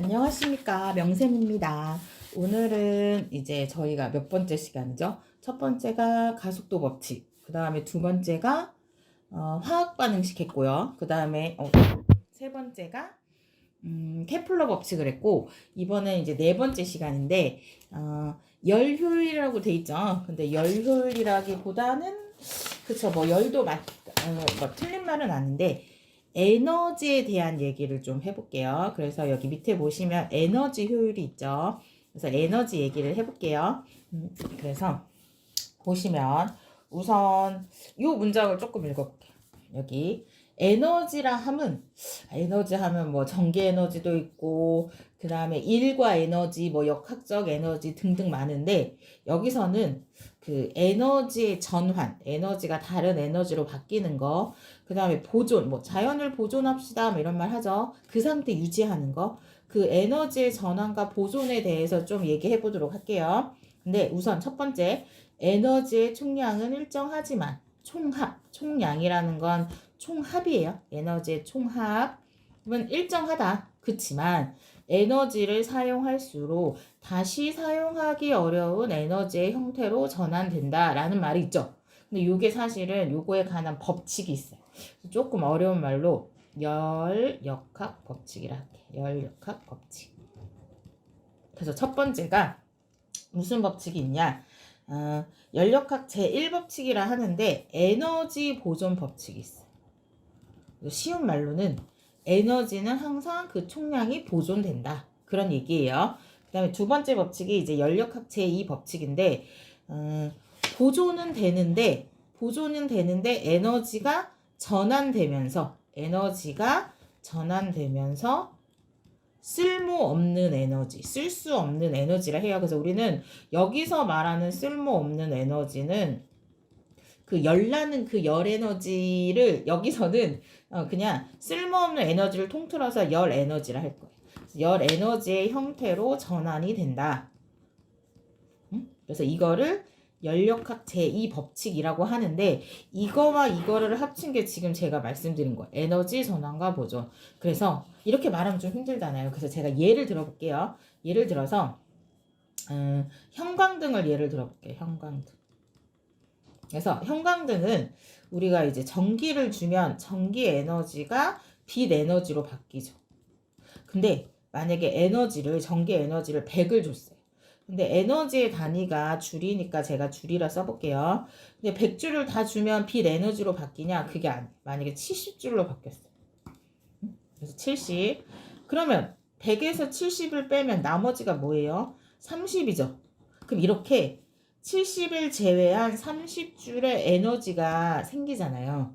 안녕하십니까, 명쌤입니다. 오늘은 이제 저희가 몇 번째 시간이죠? 첫 번째가 가속도 법칙, 그 다음에 두 번째가 화학 반응식 했고요. 그 다음에 세 번째가 케플러 법칙을 했고, 이번에 이제 네 번째 시간인데 열 효율이라고 돼 있죠. 근데 열 효율이라기보다는 그쵸, 뭐 열도 뭐 틀린 말은 아닌데 에너지에 대한 얘기를 좀 해볼게요. 그래서 여기 밑에 보시면 에너지 효율이 있죠. 그래서 에너지 얘기를 해볼게요. 그래서 보시면 우선 이 문장을 조금 읽어볼게요. 여기 에너지라 하면 뭐 전기 에너지도 있고 그 다음에 일과 에너지 뭐 역학적 에너지 등등 많은데 여기서는 그 에너지의 전환, 에너지가 다른 에너지로 바뀌는 거, 그 다음에 보존, 뭐 자연을 보존합시다 뭐 이런 말 하죠. 그 상태 유지하는 거, 그 에너지의 전환과 보존에 대해서 좀 얘기해 보도록 할게요. 근데 우선 첫 번째, 에너지의 총량은 일정하지만 총량이라는 건 총합이에요. 에너지의 총합은 일정하다. 그치만 에너지를 사용할수록 다시 사용하기 어려운 에너지의 형태로 전환된다라는 말이 있죠. 근데 이게 사실은 요거에 관한 법칙이 있어요. 조금 어려운 말로 열역학 법칙이라 할게요. 열역학 법칙. 그래서 첫 번째가 무슨 법칙이 있냐? 열역학 제1법칙이라 하는데 에너지 보존 법칙이 있어요. 쉬운 말로는 에너지는 항상 그 총량이 보존된다. 그런 얘기예요. 그 다음에 두 번째 법칙이 이제 열역학 제2법칙인데 보존은 되는데 에너지가 전환되면서 쓸모없는 에너지, 쓸 수 없는 에너지라 해요. 그래서 우리는 여기서 말하는 쓸모없는 에너지는 그 열나는 그 열 에너지를 여기서는 그냥 쓸모없는 에너지를 통틀어서 열 에너지라 할 거예요. 열 에너지의 형태로 전환이 된다. 그래서 이거를 열역학 제2법칙이라고 하는데 이거와 이거를 합친 게 지금 제가 말씀드린 거예요. 에너지 전환과 보존. 그래서 이렇게 말하면 좀 힘들잖아요. 그래서 제가 예를 들어볼게요. 예를 들어서 형광등을 예를 들어볼게요. 형광등. 그래서 형광등은 우리가 이제 전기를 주면 전기 에너지가 빛 에너지로 바뀌죠. 근데 만약에 전기 에너지를 100을 줬어요. 근데 에너지의 단위가 줄이니까 제가 줄이라 써볼게요. 근데 100줄을 다 주면 빛 에너지로 바뀌냐? 그게 아니에요. 만약에 70줄로 바뀌었어요. 그래서 70. 그러면 100에서 70을 빼면 나머지가 뭐예요? 30이죠. 그럼 이렇게 70을 제외한 30줄의 에너지가 생기잖아요.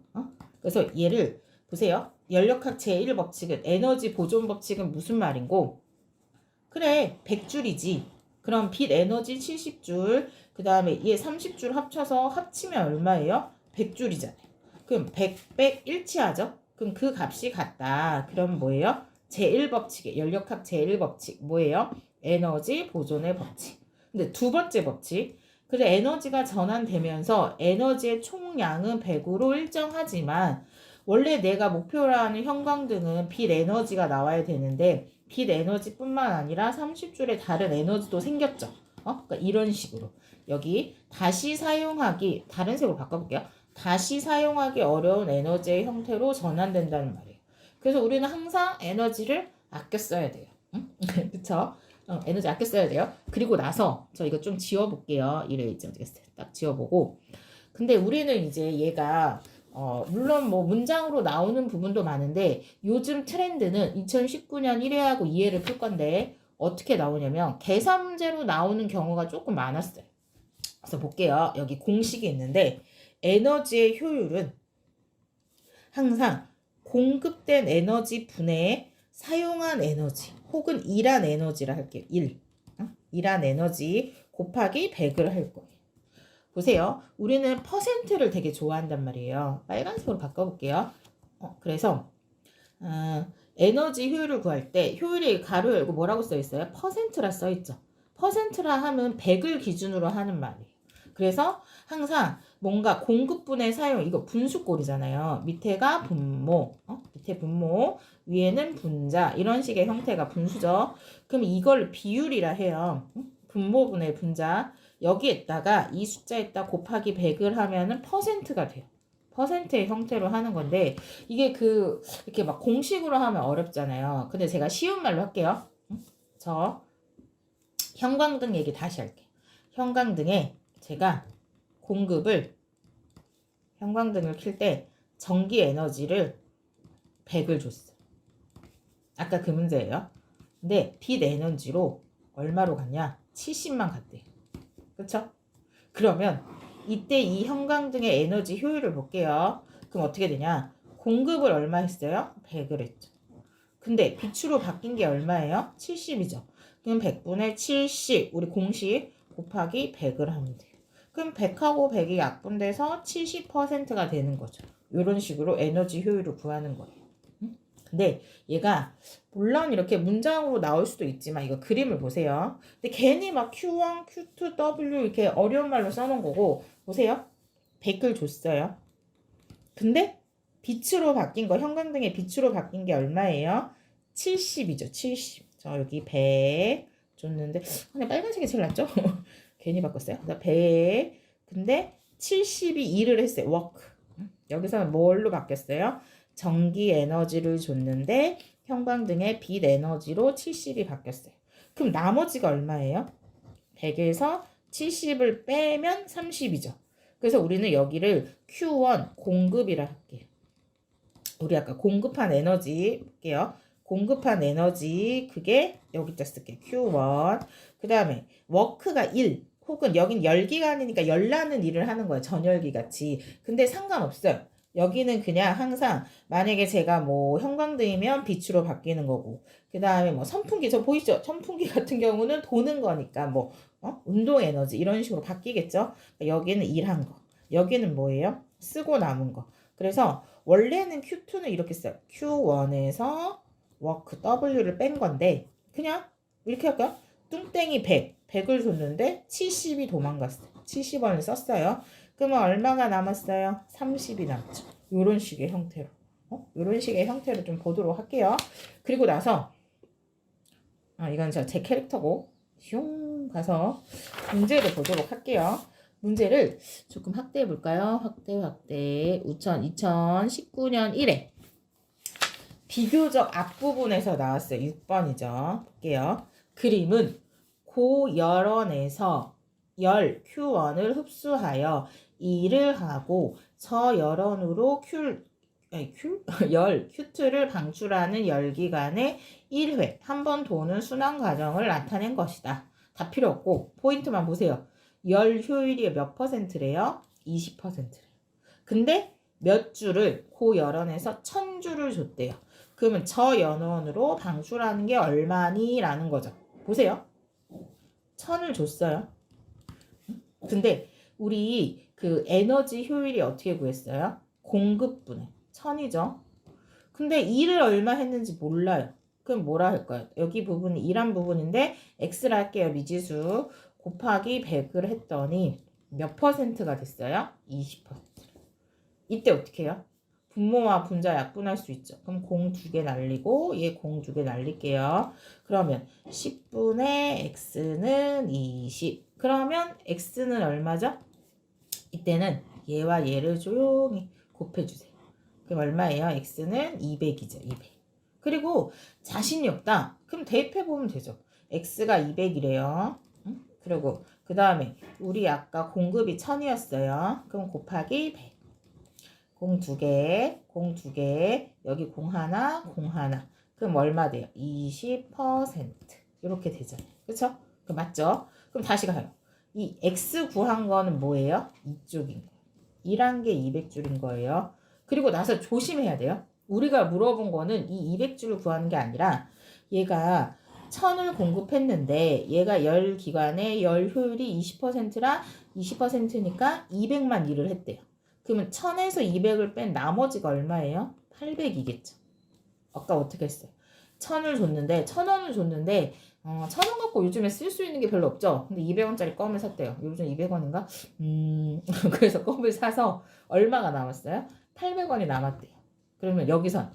그래서 얘를 보세요. 열역학 제1법칙은 에너지 보존 법칙은 무슨 말인고? 그래, 100줄이지. 그럼 빛 에너지 70줄, 그 다음에 얘 30줄 합치면 얼마예요? 100줄이잖아요. 그럼 100 일치하죠? 그럼 그 값이 같다. 그럼 뭐예요? 제1법칙이에요. 열역학 제1법칙. 뭐예요? 에너지 보존의 법칙. 근데 두 번째 법칙. 그래, 에너지가 전환되면서 에너지의 총량은 100으로 일정하지만 원래 내가 목표로 하는 형광등은 빛 에너지가 나와야 되는데 빛 에너지뿐만 아니라 30줄의 다른 에너지도 생겼죠. 그러니까 이런 식으로 여기 다시 사용하기, 다른 색으로 바꿔볼게요. 다시 사용하기 어려운 에너지의 형태로 전환된다는 말이에요. 그래서 우리는 항상 에너지를 아껴 써야 돼요. 그쵸? 에너지 아껴 써야 돼요. 그리고 나서 저 이거 좀 지워볼게요. 이래 있지 어떻겠어요? 딱 지워보고. 근데 우리는 이제 얘가 물론 뭐 문장으로 나오는 부분도 많은데 요즘 트렌드는 2019년 1회하고 2회를 풀 건데 어떻게 나오냐면 계산 문제로 나오는 경우가 조금 많았어요. 그래서 볼게요. 여기 공식이 있는데 에너지의 효율은 항상 공급된 에너지 분해에 사용한 에너지 혹은 일한 에너지라 할게요. 일한 에너지 곱하기 100을 할 거예요. 보세요. 우리는 퍼센트를 되게 좋아한단 말이에요. 빨간색으로 바꿔볼게요. 그래서 에너지 효율을 구할 때 효율이 가로 열고 뭐라고 써 있어요? 퍼센트라 써 있죠. 퍼센트라 하면 100을 기준으로 하는 말이에요. 그래서 항상 뭔가 공급분의 사용, 이거 분수꼴이잖아요. 밑에가 분모, 밑에 분모, 위에는 분자. 이런 식의 형태가 분수죠. 그럼 이걸 비율이라 해요. 분모분의 분자. 여기에다가 이 숫자에다 곱하기 100을 하면은 퍼센트가 돼요. 퍼센트의 형태로 하는 건데 이게 이렇게 막 공식으로 하면 어렵잖아요. 근데 제가 쉬운 말로 할게요. 저 형광등 얘기 다시 할게요. 형광등에 제가 형광등을 켤 때 전기 에너지를 100을 줬어요. 아까 그 문제예요. 근데 빛 에너지로 얼마로 갔냐? 70만 갔대요. 그쵸? 그러면 이때 이 형광등의 에너지 효율을 볼게요. 그럼 어떻게 되냐? 공급을 얼마 했어요? 100을 했죠. 근데 빛으로 바뀐 게 얼마예요? 70이죠. 그럼 100분의 70 우리 공식 곱하기 100을 하면 돼요. 그럼 100하고 100이 약분돼서 70%가 되는 거죠. 이런 식으로 에너지 효율을 구하는 거예요. 근데 얘가 물론 이렇게 문장으로 나올 수도 있지만 이거 그림을 보세요. 근데 괜히 막 Q1, Q2, W 이렇게 어려운 말로 써놓은 거고 보세요. 100을 줬어요. 근데 빛으로 바뀐 거 형광등의 빛으로 바뀐 게 얼마예요? 70이죠. 70. 저 여기 100 줬는데 근데 빨간색이 제일 낫죠? 괜히 바꿨어요. 100 근데 70이 2를 했어요. 워크. 여기서는 뭘로 바뀌었어요? 전기 에너지를 줬는데 형광등의 빛 에너지로 70이 바뀌었어요. 그럼 나머지가 얼마예요? 100에서 70을 빼면 30이죠. 그래서 우리는 여기를 Q1 공급이라 할게요. 우리 아까 공급한 에너지 볼게요. 공급한 에너지 그게 여기다 쓸게요. Q1 그 다음에 워크가 1 혹은 여긴 열기관이니까 열나는 일을 하는 거예요. 전열기 같이. 근데 상관없어요. 여기는 그냥 항상 만약에 제가 뭐 형광등이면 빛으로 바뀌는 거고 그 다음에 뭐 선풍기 저 보이죠? 선풍기 같은 경우는 도는 거니까 뭐 운동 에너지 이런 식으로 바뀌겠죠? 여기는 일한 거 여기는 뭐예요? 쓰고 남은 거 그래서 원래는 Q2는 이렇게 써요. Q1에서 워크 W를 뺀 건데 그냥 이렇게 할까요? 뚱땡이 100을 줬는데 70이 도망갔어요. 70원을 썼어요. 그러면 얼마가 남았어요? 30이 남죠. 이런 식의 형태로. 이런 식의 형태로 좀 보도록 할게요. 그리고 나서 이건 제 캐릭터고 슝 가서 문제를 보도록 할게요. 문제를 조금 확대해 볼까요? 확대. 2019년 1회 비교적 앞부분에서 나왔어요. 6번이죠. 볼게요. 그림은 고열원에서 열 Q1을 흡수하여 일을 하고 저열원으로 열 Q2를 방출하는 열기관의 1회 한 번 도는 순환 과정을 나타낸 것이다. 다 필요 없고 포인트만 보세요. 열 효율이 몇 %래요? 20%래요. 근데 몇 주를 고열원에서 1000주를 줬대요. 그러면 저연원으로 방출하는 게 얼마니? 라는 거죠. 보세요. 1000을 줬어요. 근데 우리 그 에너지 효율이 어떻게 구했어요? 공급분해 1000이죠. 근데 일을 얼마 했는지 몰라요. 그럼 뭐라 할까요? 여기 부분이 일한 부분인데 x라 할게요. 미지수 곱하기 100을 했더니 몇 %가 됐어요? 20%. 이때 어떻게 해요? 분모와 분자 약분할 수 있죠. 그럼 공 2개 날리고 얘 공 2개 날릴게요. 그러면 10분의 x는 20. 그러면 x는 얼마죠? 이때는 얘와 얘를 조용히 곱해주세요. 그럼 얼마예요? x는 200이죠. 200. 그리고 자신이 없다. 그럼 대입해보면 되죠. x가 200이래요. 그리고 그 다음에 우리 아까 공급이 1000이었어요. 그럼 곱하기 100. 공 2개, 공 2개, 여기 공 하나, 공 하나. 그럼 얼마 돼요? 20%. 이렇게 되잖아요. 그쵸? 그 맞죠? 그럼 다시 가요. 이 x 구한 거는 뭐예요? 이쪽인 거예요. 1한 게 200줄인 거예요. 그리고 나서 조심해야 돼요. 우리가 물어본 거는 이 200줄을 구하는 게 아니라 얘가 1000을 공급했는데 얘가 열 기관의 열 효율이 20%라 20%니까 200만 일을 했대요. 그러면 1000에서 200을 뺀 나머지가 얼마예요? 800이겠죠. 아까 어떻게 했어요? 1000을 줬는데 1000원을 줬는데 1000원 갖고 요즘에 쓸 수 있는 게 별로 없죠. 근데 200원짜리 껌을 샀대요. 요즘 200원인가? 그래서 껌을 사서 얼마가 남았어요? 800원이 남았대요. 그러면 여기선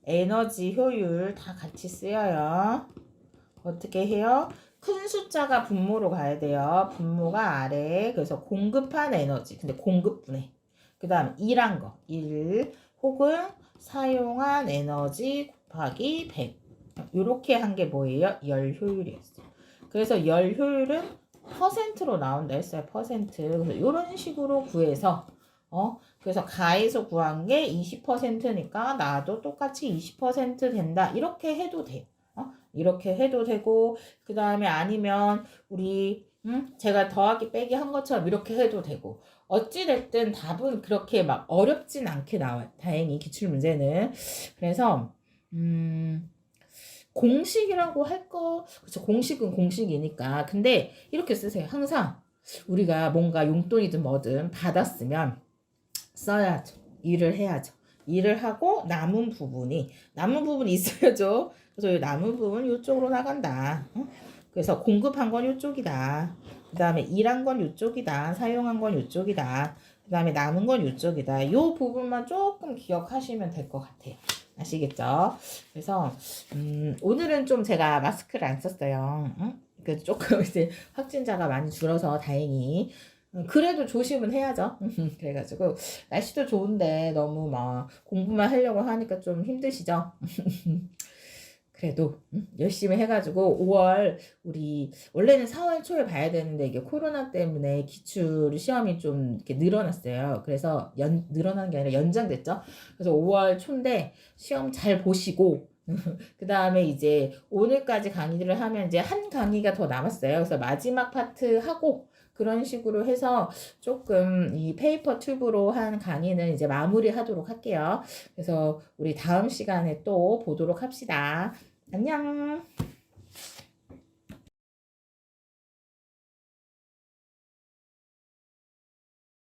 에너지 효율 다 같이 쓰여요. 어떻게 해요? 큰 숫자가 분모로 가야 돼요. 분모가 아래. 그래서 공급한 에너지. 근데 공급분해. 그 다음 1한 거. 1 혹은 사용한 에너지 곱하기 100. 이렇게 한 게 뭐예요? 열 효율이었어요. 그래서 열 효율은 퍼센트로 나온다 했어요. 퍼센트. 그래서 이런 식으로 구해서 그래서 가에서 구한 게 20%니까 나도 똑같이 20% 된다. 이렇게 해도 돼요. 이렇게 해도 되고 그 다음에 아니면 우리 제가 더하기 빼기 한 것처럼 이렇게 해도 되고 어찌됐든 답은 그렇게 막 어렵진 않게 나와요. 다행히 기출문제는. 그래서 공식이라고 할 거, 그쵸, 공식은 공식이니까. 근데 이렇게 쓰세요. 항상 우리가 뭔가 용돈이든 뭐든 받았으면 써야죠. 일을 해야죠. 일을 하고 남은 부분이 있어야죠. 그래서 이 남은 부분 이쪽으로 나간다. 그래서 공급한 건 이쪽이다. 그 다음에 일한 건 이쪽이다. 사용한 건 이쪽이다. 그 다음에 남은 건 이쪽이다. 이 부분만 조금 기억하시면 될 것 같아요. 아시겠죠? 그래서 오늘은 좀 제가 마스크를 안 썼어요. 그래서 조금 이제 확진자가 많이 줄어서 다행히 그래도 조심은 해야죠. 그래가지고 날씨도 좋은데 너무 막 공부만 하려고 하니까 좀 힘드시죠? 그래도 열심히 해가지고 5월 우리 원래는 4월 초에 봐야 되는데 이게 코로나 때문에 기출 시험이 좀 이렇게 늘어났어요. 그래서 늘어난 게 아니라 연장됐죠. 그래서 5월 초인데 시험 잘 보시고 그 다음에 이제 오늘까지 강의를 하면 이제 한 강의가 더 남았어요. 그래서 마지막 파트 하고 그런 식으로 해서 조금 이 페이퍼 튜브로 한 강의는 이제 마무리 하도록 할게요. 그래서 우리 다음 시간에 또 보도록 합시다. 안녕.